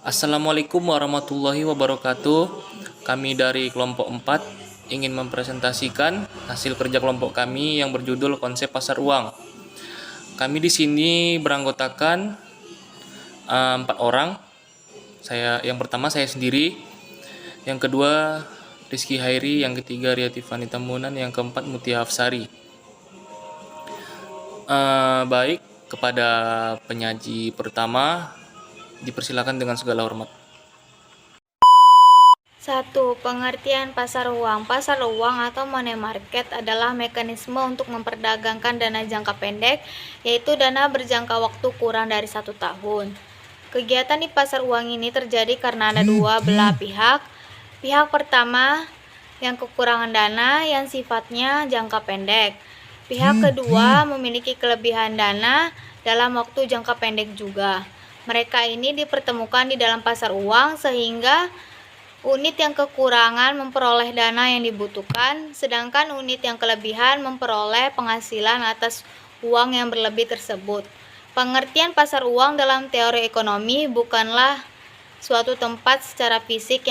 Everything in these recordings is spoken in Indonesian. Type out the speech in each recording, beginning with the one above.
Assalamualaikum warahmatullahi wabarakatuh. Kami dari kelompok 4 ingin mempresentasikan hasil kerja kelompok kami yang berjudul konsep pasar uang. Kami di sini beranggotakan 4 orang. Yang pertama saya sendiri, yang kedua Rizky Hairi, yang ketiga Ria Tiffany Tamunan, yang keempat Mutia Hafsari. Baik, kepada penyaji pertama dipersilakan dengan segala hormat. 1. Pengertian pasar uang. Pasar uang atau money market adalah mekanisme untuk memperdagangkan dana jangka pendek, yaitu dana berjangka waktu kurang dari 1 tahun. Kegiatan di pasar uang ini terjadi karena ada dua belah pihak. Pihak pertama yang kekurangan dana yang sifatnya jangka pendek. Pihak kedua memiliki kelebihan dana dalam waktu jangka pendek juga. Mereka ini dipertemukan di dalam pasar uang sehingga unit yang kekurangan memperoleh dana yang dibutuhkan, sedangkan unit yang kelebihan memperoleh penghasilan atas uang yang berlebih tersebut. Pengertian pasar uang dalam teori ekonomi bukanlah suatu tempat secara fisik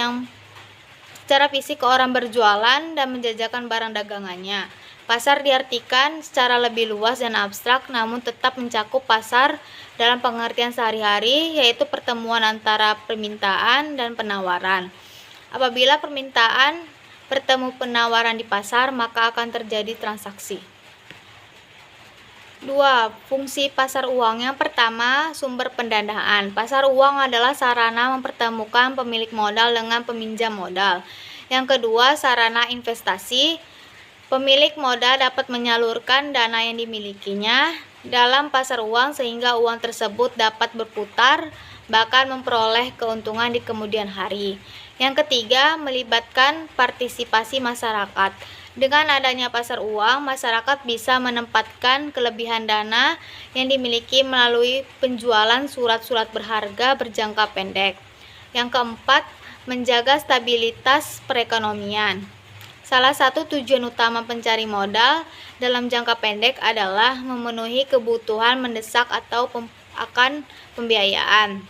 orang berjualan dan menjajakan barang dagangannya. Pasar diartikan secara lebih luas dan abstrak, namun tetap mencakup pasar dalam pengertian sehari-hari, yaitu pertemuan antara permintaan dan penawaran. Apabila permintaan bertemu penawaran di pasar, maka akan terjadi transaksi. 2. Fungsi pasar uang. Yang pertama, sumber pendanaan. Pasar uang adalah sarana mempertemukan pemilik modal dengan peminjam modal. Yang kedua, sarana investasi. Pemilik modal dapat menyalurkan dana yang dimilikinya dalam pasar uang sehingga uang tersebut dapat berputar, bahkan memperoleh keuntungan di kemudian hari. Yang ketiga, melibatkan partisipasi masyarakat. Dengan adanya pasar uang, masyarakat bisa menempatkan kelebihan dana yang dimiliki melalui penjualan surat-surat berharga berjangka pendek. Yang keempat, menjaga stabilitas perekonomian. Salah satu tujuan utama pencari modal dalam jangka pendek adalah memenuhi kebutuhan mendesak atau akan pembiayaan.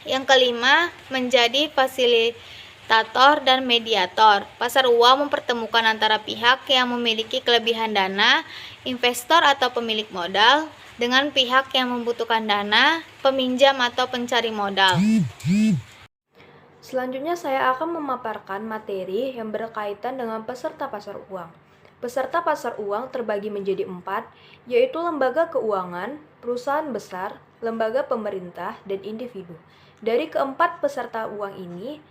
Yang kelima, menjadi fasilitator dan mediator. Pasar uang mempertemukan antara pihak yang memiliki kelebihan dana, investor atau pemilik modal, dengan pihak yang membutuhkan dana, peminjam atau pencari modal. Selanjutnya saya akan memaparkan materi yang berkaitan dengan peserta pasar uang. Peserta pasar uang terbagi menjadi 4, yaitu lembaga keuangan, perusahaan besar, lembaga pemerintah, dan individu. Dari keempat peserta uang ini,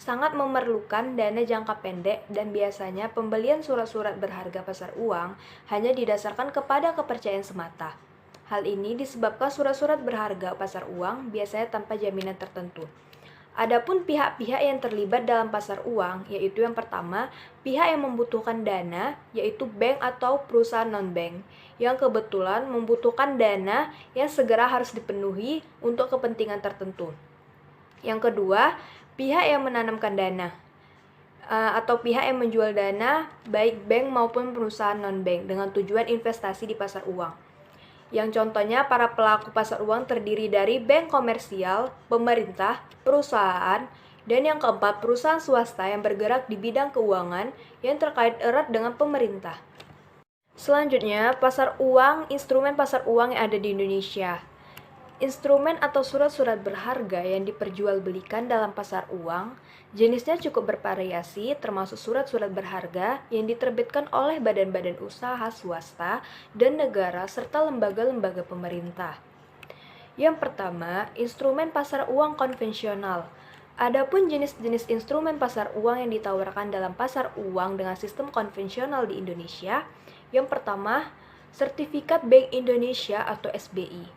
sangat memerlukan dana jangka pendek dan biasanya pembelian surat-surat berharga pasar uang hanya didasarkan kepada kepercayaan semata. Hal ini disebabkan surat-surat berharga pasar uang biasanya tanpa jaminan tertentu. Adapun pihak-pihak yang terlibat dalam pasar uang, yaitu yang pertama, pihak yang membutuhkan dana, yaitu bank atau perusahaan non-bank, yang kebetulan membutuhkan dana yang segera harus dipenuhi untuk kepentingan tertentu. Yang kedua, pihak yang menanamkan dana, atau pihak yang menjual dana, baik bank maupun perusahaan non-bank, dengan tujuan investasi di pasar uang. Yang contohnya para pelaku pasar uang terdiri dari bank komersial, pemerintah, perusahaan, dan yang keempat perusahaan swasta yang bergerak di bidang keuangan yang terkait erat dengan pemerintah. Selanjutnya, pasar uang, instrumen pasar uang yang ada di Indonesia. Instrumen atau surat-surat berharga yang diperjualbelikan dalam pasar uang, jenisnya cukup bervariasi termasuk surat-surat berharga yang diterbitkan oleh badan-badan usaha swasta dan negara serta lembaga-lembaga pemerintah. Yang pertama, instrumen pasar uang konvensional. Adapun jenis-jenis instrumen pasar uang yang ditawarkan dalam pasar uang dengan sistem konvensional di Indonesia, yang pertama, sertifikat Bank Indonesia atau SBI.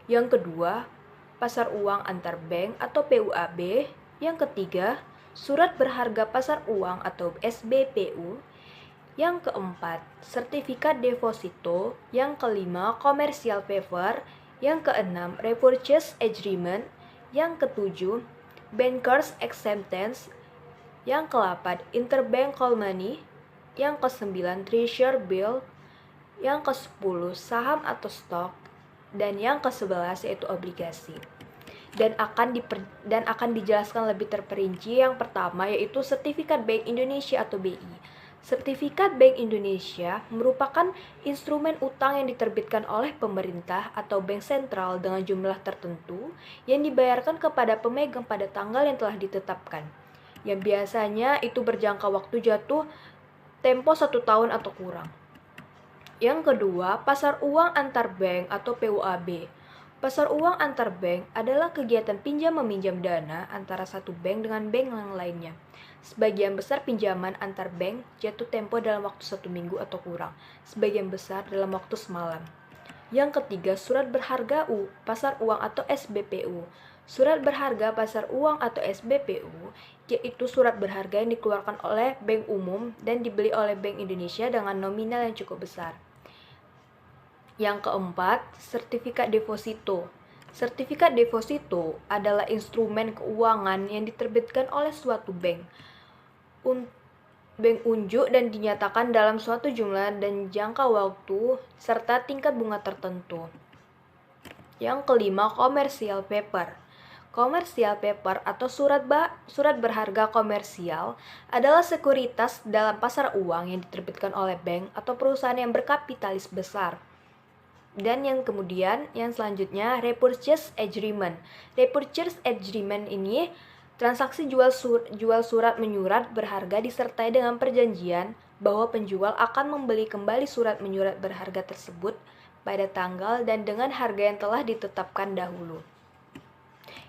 Yang kedua, pasar uang antar bank atau PUAB. Yang ketiga, surat berharga pasar uang atau SBPU. Yang keempat, sertifikat deposito. Yang kelima, commercial paper. Yang keenam, repurchase agreement. Yang ketujuh, bankers acceptance. Yang ke-8, interbank call money. Yang ke-9, treasury bill. Yang ke-10, saham atau stok. Dan yang ke-11 yaitu obligasi. dan akan dijelaskan lebih terperinci. Yang pertama yaitu Sertifikat Bank Indonesia atau BI. Sertifikat Bank Indonesia merupakan instrumen utang yang diterbitkan oleh pemerintah atau bank sentral dengan jumlah tertentu yang dibayarkan kepada pemegang pada tanggal yang telah ditetapkan, yang biasanya itu berjangka waktu jatuh tempo 1 tahun atau kurang. Yang kedua, pasar uang antar bank atau PUAB. Pasar uang antar bank adalah kegiatan pinjam-meminjam dana antara satu bank dengan bank yang lainnya. Sebagian besar pinjaman antar bank jatuh tempo dalam waktu 1 minggu atau kurang, sebagian besar dalam waktu semalam. Yang ketiga, surat berharga pasar uang atau SBPU. Surat berharga pasar uang atau SBPU yaitu surat berharga yang dikeluarkan oleh bank umum dan dibeli oleh Bank Indonesia dengan nominal yang cukup besar. Yang keempat, sertifikat deposito. Sertifikat deposito adalah instrumen keuangan yang diterbitkan oleh suatu bank unjuk dan dinyatakan dalam suatu jumlah dan jangka waktu serta tingkat bunga tertentu. Yang kelima, commercial paper. Commercial paper atau surat berharga komersial adalah sekuritas dalam pasar uang yang diterbitkan oleh bank atau perusahaan yang berkapitalis besar. Dan yang selanjutnya repurchase agreement. Repurchase agreement ini transaksi jual surat menyurat berharga disertai dengan perjanjian bahwa penjual akan membeli kembali surat menyurat berharga tersebut pada tanggal dan dengan harga yang telah ditetapkan dahulu.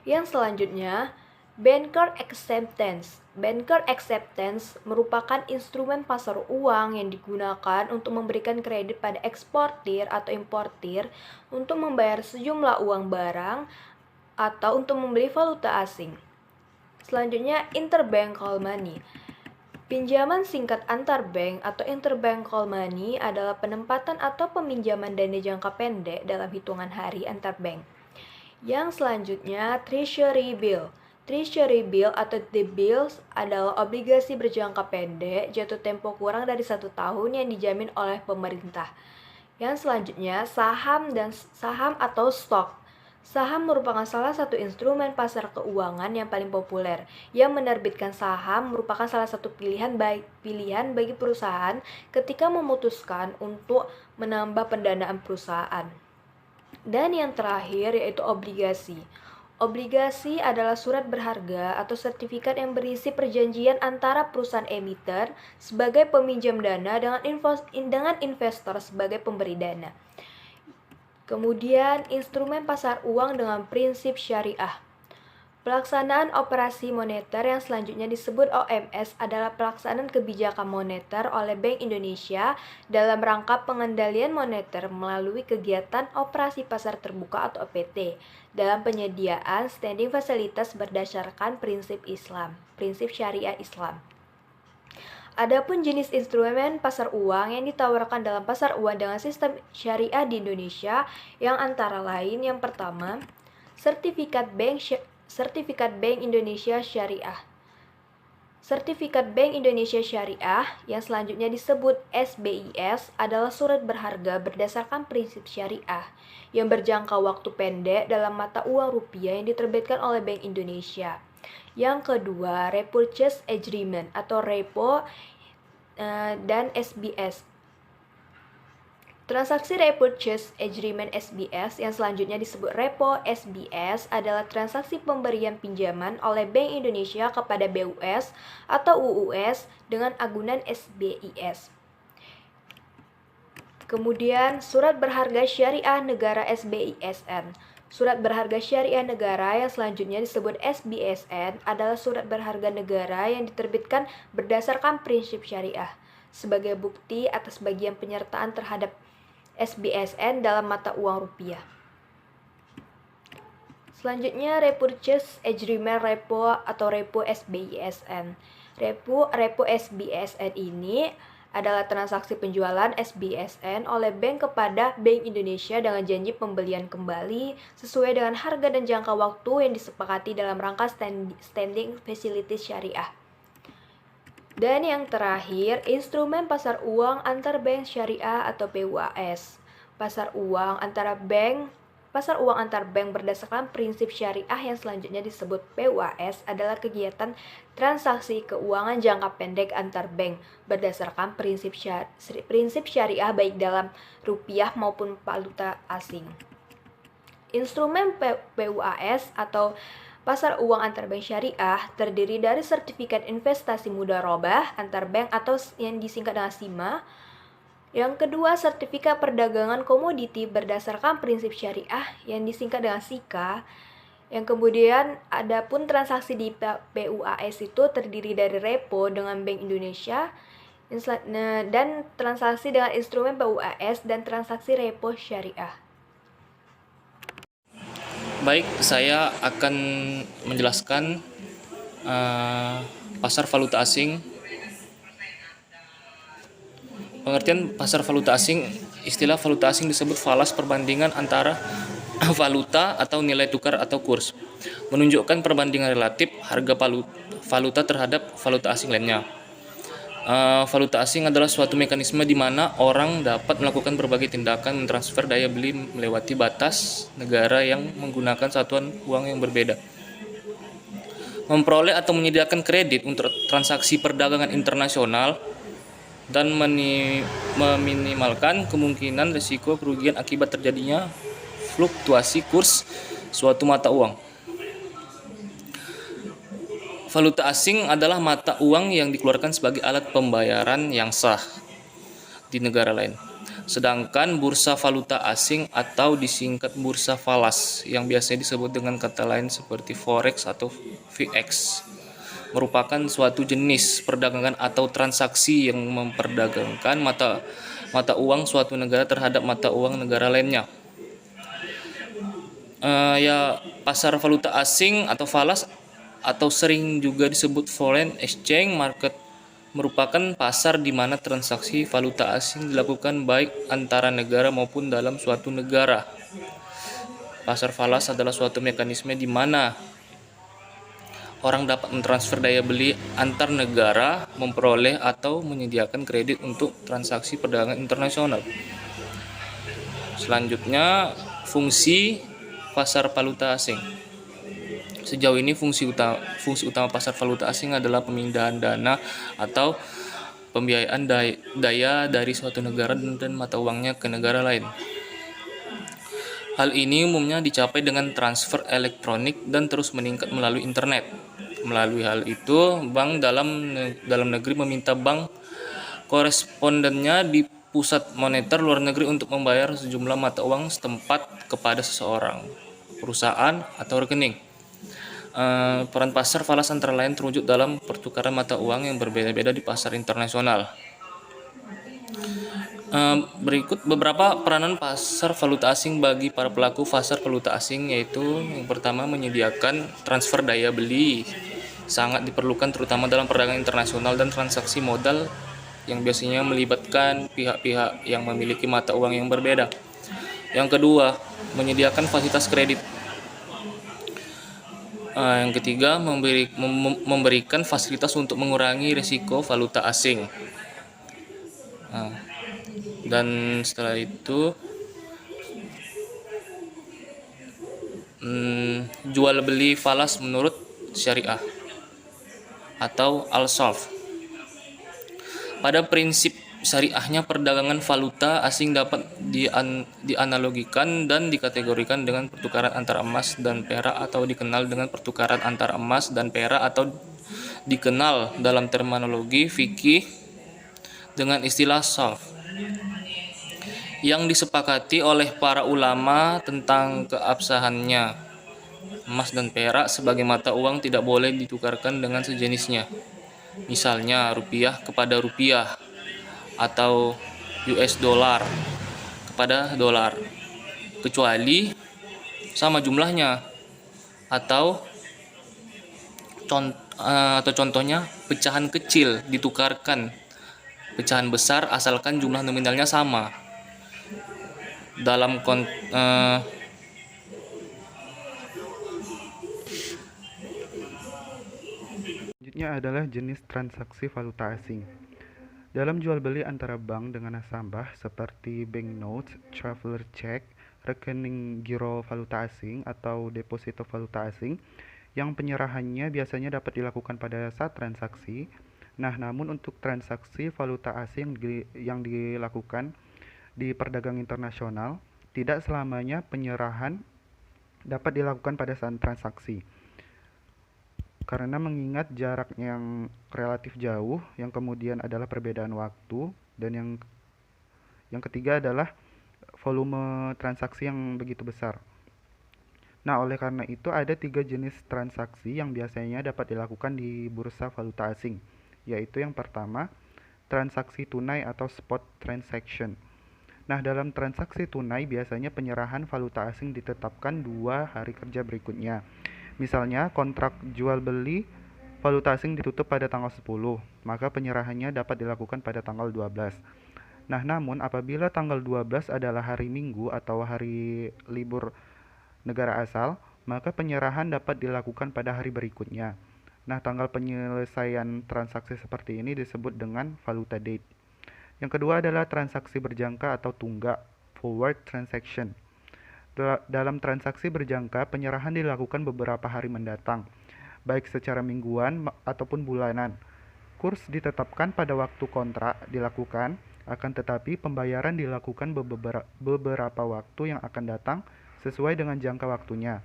Yang selanjutnya, banker acceptance. Banker acceptance merupakan instrumen pasar uang yang digunakan untuk memberikan kredit pada eksportir atau importir untuk membayar sejumlah uang barang atau untuk membeli valuta asing. Selanjutnya, interbank call money. Pinjaman singkat antar bank atau interbank call money adalah penempatan atau peminjaman dana jangka pendek dalam hitungan hari antar bank. Yang selanjutnya, treasury bill. Treasury bill atau T-bills adalah obligasi berjangka pendek jatuh tempo kurang dari 1 tahun yang dijamin oleh pemerintah. Yang selanjutnya, saham atau stok. Saham merupakan salah satu instrumen pasar keuangan yang paling populer. Yang menerbitkan saham merupakan salah satu pilihan bagi perusahaan ketika memutuskan untuk menambah pendanaan perusahaan. Dan yang terakhir yaitu obligasi. Obligasi adalah surat berharga atau sertifikat yang berisi perjanjian antara perusahaan emiter sebagai peminjam dana dengan investor sebagai pemberi dana. Kemudian, instrumen pasar uang dengan prinsip syariah. Pelaksanaan operasi moneter yang selanjutnya disebut OMS adalah pelaksanaan kebijakan moneter oleh Bank Indonesia dalam rangka pengendalian moneter melalui kegiatan operasi pasar terbuka atau OPT dalam penyediaan standing fasilitas berdasarkan prinsip syariah Islam. Adapun jenis instrumen pasar uang yang ditawarkan dalam pasar uang dengan sistem syariah di Indonesia yang antara lain yang pertama, Sertifikat Bank Indonesia Syariah. Sertifikat Bank Indonesia Syariah yang selanjutnya disebut SBIS adalah surat berharga berdasarkan prinsip syariah yang berjangka waktu pendek dalam mata uang rupiah yang diterbitkan oleh Bank Indonesia. Yang kedua, repurchase agreement atau repo dan SBS. Transaksi repurchase agreement SBS yang selanjutnya disebut repo SBS adalah transaksi pemberian pinjaman oleh Bank Indonesia kepada BUS atau UUS dengan agunan SBIS. Kemudian, surat berharga syariah negara SBISN. Surat berharga syariah negara yang selanjutnya disebut SBSN adalah surat berharga negara yang diterbitkan berdasarkan prinsip syariah sebagai bukti atas bagian penyertaan terhadap SBSN dalam mata uang rupiah. Selanjutnya, repurchase agreement repo atau repo SBISN. Repo SBSN ini adalah transaksi penjualan SBSN oleh bank kepada Bank Indonesia dengan janji pembelian kembali sesuai dengan harga dan jangka waktu yang disepakati dalam rangka standing facilities syariah. Dan yang terakhir, instrumen pasar uang antar bank syariah atau PUAS. Pasar uang antara bank Pasar uang antar bank berdasarkan prinsip syariah yang selanjutnya disebut PUAS adalah kegiatan transaksi keuangan jangka pendek antar bank berdasarkan prinsip syariah baik dalam rupiah maupun valuta asing. Instrumen PUAS atau pasar uang antar bank syariah terdiri dari sertifikat investasi mudharabah antar bank atau yang disingkat dengan SIMA. Yang kedua, sertifikat perdagangan komoditi berdasarkan prinsip syariah yang disingkat dengan SIKA. Yang kemudian adapun transaksi di PUAS itu terdiri dari repo dengan Bank Indonesia dan transaksi dengan instrumen PUAS dan transaksi repo syariah. Baik, saya akan menjelaskan pasar valuta asing. Pengertian pasar valuta asing, istilah valuta asing disebut falas perbandingan antara valuta atau nilai tukar atau kurs, menunjukkan perbandingan relatif harga valuta terhadap valuta asing lainnya. Valuta asing adalah suatu mekanisme di mana orang dapat melakukan berbagai tindakan mentransfer daya beli melewati batas negara yang menggunakan satuan uang yang berbeda. Memperoleh atau menyediakan kredit untuk transaksi perdagangan internasional dan meminimalkan kemungkinan risiko kerugian akibat terjadinya fluktuasi kurs suatu mata uang. Valuta asing adalah mata uang yang dikeluarkan sebagai alat pembayaran yang sah di negara lain. Sedangkan bursa valuta asing atau disingkat bursa falas yang biasanya disebut dengan kata lain seperti forex atau VX merupakan suatu jenis perdagangan atau transaksi yang memperdagangkan mata uang suatu negara terhadap mata uang negara lainnya. Pasar valuta asing atau falas atau sering juga disebut foreign exchange market merupakan pasar di mana transaksi valuta asing dilakukan baik antara negara maupun dalam suatu negara. Pasar falas adalah suatu mekanisme di mana orang dapat mentransfer daya beli antar negara, memperoleh atau menyediakan kredit untuk transaksi perdagangan internasional. Selanjutnya, fungsi pasar valuta asing. Sejauh ini fungsi utama pasar valuta asing adalah pemindahan dana atau pembiayaan daya dari suatu negara dan mata uangnya ke negara lain. Hal ini umumnya dicapai dengan transfer elektronik dan terus meningkat melalui internet. Melalui hal itu, bank dalam negeri meminta bank korespondennya di pusat moneter luar negeri untuk membayar sejumlah mata uang setempat kepada seseorang, perusahaan, atau rekening. Peran pasar falas antara lain terwujud dalam pertukaran mata uang yang berbeda-beda di pasar internasional. Berikut beberapa peranan pasar valuta asing bagi para pelaku pasar valuta asing, yaitu yang pertama, menyediakan transfer daya beli sangat diperlukan terutama dalam perdagangan internasional dan transaksi modal yang biasanya melibatkan pihak-pihak yang memiliki mata uang yang berbeda. Yang kedua, menyediakan fasilitas kredit. Yang ketiga, memberikan fasilitas untuk mengurangi risiko valuta asing. Dan setelah itu jual beli falas menurut syariah atau al-salf. Pada prinsip syariahnya, perdagangan valuta asing dapat dianalogikan dan dikategorikan dengan pertukaran antara emas dan perak atau dikenal dengan pertukaran antara emas dan perak atau dikenal dalam terminologi fikih dengan istilah salf, yang disepakati oleh para ulama tentang keabsahannya. Emas dan perak sebagai mata uang tidak boleh ditukarkan dengan sejenisnya, misalnya rupiah kepada rupiah atau US dollar kepada dolar, kecuali sama jumlahnya, atau contohnya pecahan kecil ditukarkan pecahan besar asalkan jumlah nominalnya sama. Selanjutnya adalah jenis transaksi valuta asing. Dalam jual beli antara bank dengan nasabah seperti bank notes, traveler check, rekening giro valuta asing atau deposito valuta asing yang penyerahannya biasanya dapat dilakukan pada saat transaksi. Nah, namun untuk transaksi valuta asing yang dilakukan di perdagangan internasional, tidak selamanya penyerahan dapat dilakukan pada saat transaksi. Karena mengingat jarak yang relatif jauh, yang kemudian adalah perbedaan waktu, dan yang ketiga adalah volume transaksi yang begitu besar. Nah, oleh karena itu ada 3 jenis transaksi yang biasanya dapat dilakukan di bursa valuta asing, yaitu yang pertama, transaksi tunai atau spot transaction. Nah, dalam transaksi tunai biasanya penyerahan valuta asing ditetapkan 2 hari kerja berikutnya. Misalnya, kontrak jual beli valuta asing ditutup pada tanggal 10, maka penyerahannya dapat dilakukan pada tanggal 12. Nah, namun apabila tanggal 12 adalah hari Minggu atau hari libur negara asal, maka penyerahan dapat dilakukan pada hari berikutnya. Nah, tanggal penyelesaian transaksi seperti ini disebut dengan valuta date. Yang kedua adalah transaksi berjangka atau tunggak, forward transaction. Dalam transaksi berjangka, penyerahan dilakukan beberapa hari mendatang, baik secara mingguan ataupun bulanan. Kurs ditetapkan pada waktu kontrak dilakukan, akan tetapi pembayaran dilakukan beberapa waktu yang akan datang sesuai dengan jangka waktunya.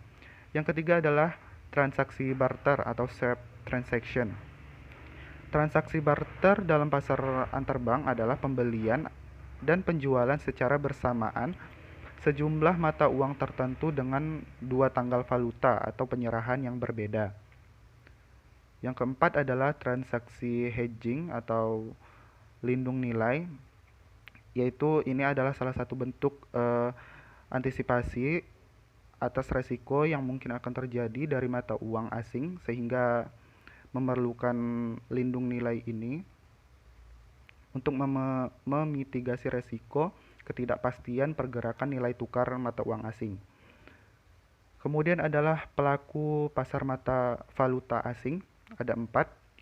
Yang ketiga adalah transaksi barter atau swap transaction. Transaksi barter dalam pasar antarbank adalah pembelian dan penjualan secara bersamaan sejumlah mata uang tertentu dengan 2 tanggal valuta atau penyerahan yang berbeda. Yang keempat adalah transaksi hedging atau lindung nilai, yaitu ini adalah salah satu bentuk antisipasi atas resiko yang mungkin akan terjadi dari mata uang asing sehingga memerlukan lindung nilai ini untuk memitigasi resiko ketidakpastian pergerakan nilai tukar mata uang asing. Kemudian adalah pelaku pasar mata valuta asing, ada 4,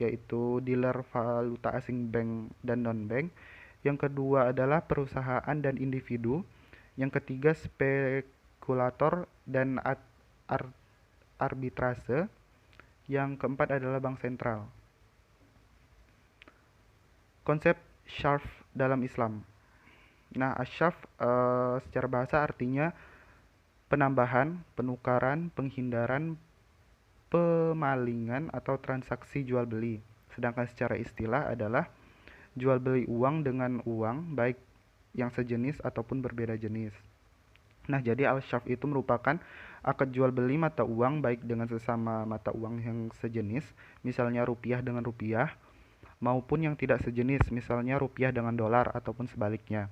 yaitu dealer valuta asing bank dan non-bank. Yang kedua adalah perusahaan dan individu. Yang ketiga spekulator dan arbitrase. Yang keempat adalah bank sentral. Konsep syarf dalam Islam. Nah, asyaf secara bahasa artinya penambahan, penukaran, penghindaran, pemalingan atau transaksi jual beli. Sedangkan secara istilah adalah jual beli uang dengan uang, baik yang sejenis ataupun berbeda jenis. Nah, jadi al-syaf itu merupakan akad jual beli mata uang baik dengan sesama mata uang yang sejenis, misalnya rupiah dengan rupiah, maupun yang tidak sejenis, misalnya rupiah dengan dolar ataupun sebaliknya.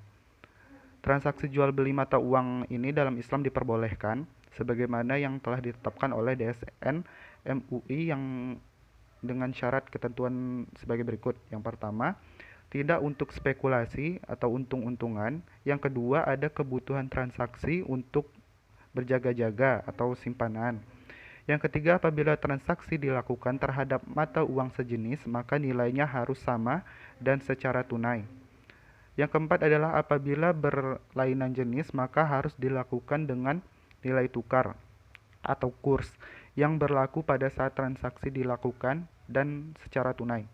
Transaksi jual beli mata uang ini dalam Islam diperbolehkan sebagaimana yang telah ditetapkan oleh DSN MUI yang dengan syarat ketentuan sebagai berikut. Yang pertama, tidak untuk spekulasi atau untung-untungan. Yang kedua, ada kebutuhan transaksi untuk berjaga-jaga atau simpanan. Yang ketiga, apabila transaksi dilakukan terhadap mata uang sejenis, maka nilainya harus sama dan secara tunai. Yang keempat adalah apabila berlainan jenis, maka harus dilakukan dengan nilai tukar atau kurs yang berlaku pada saat transaksi dilakukan dan secara tunai.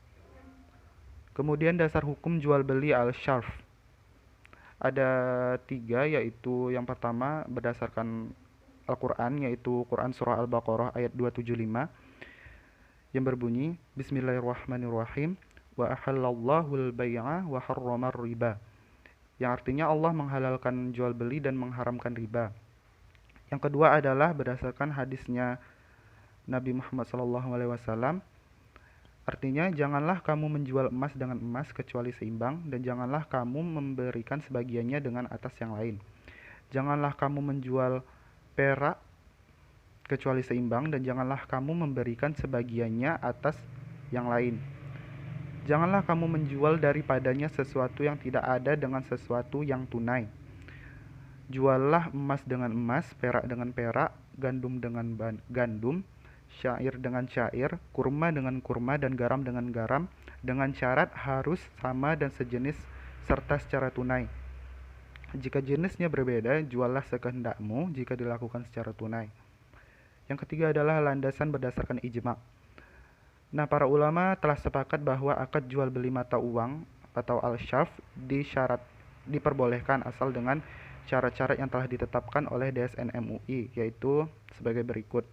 Kemudian dasar hukum jual beli al-syarf. Ada 3, yaitu yang pertama berdasarkan Al-Quran, yaitu Quran Surah Al-Baqarah ayat 275 yang berbunyi Bismillahirrahmanirrahim wa ahallallahu al-bai'a wa harramar riba, yang artinya Allah menghalalkan jual beli dan mengharamkan riba. Yang kedua adalah berdasarkan hadisnya Nabi Muhammad SAW, artinya janganlah kamu menjual emas dengan emas kecuali seimbang, dan janganlah kamu memberikan sebagiannya dengan atas yang lain. Janganlah kamu menjual perak kecuali seimbang, dan janganlah kamu memberikan sebagiannya atas yang lain. Janganlah kamu menjual daripadanya sesuatu yang tidak ada dengan sesuatu yang tunai. Juallah emas dengan emas, perak dengan perak, gandum dengan gandum, syair dengan syair, kurma dengan kurma, dan garam dengan garam, dengan syarat harus sama dan sejenis serta secara tunai. Jika jenisnya berbeda, juallah sekehendakmu jika dilakukan secara tunai. Yang ketiga adalah landasan berdasarkan ijma'. Nah, para ulama telah sepakat bahwa akad jual beli mata uang atau al-syarf diperbolehkan asal dengan syarat-syarat yang telah ditetapkan oleh DSN MUI, yaitu sebagai berikut.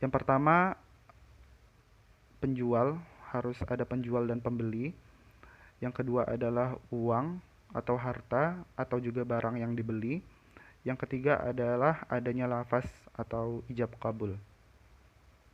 Yang pertama, penjual, harus ada penjual dan pembeli. Yang kedua adalah uang atau harta atau juga barang yang dibeli. Yang ketiga adalah adanya lafaz atau ijab kabul.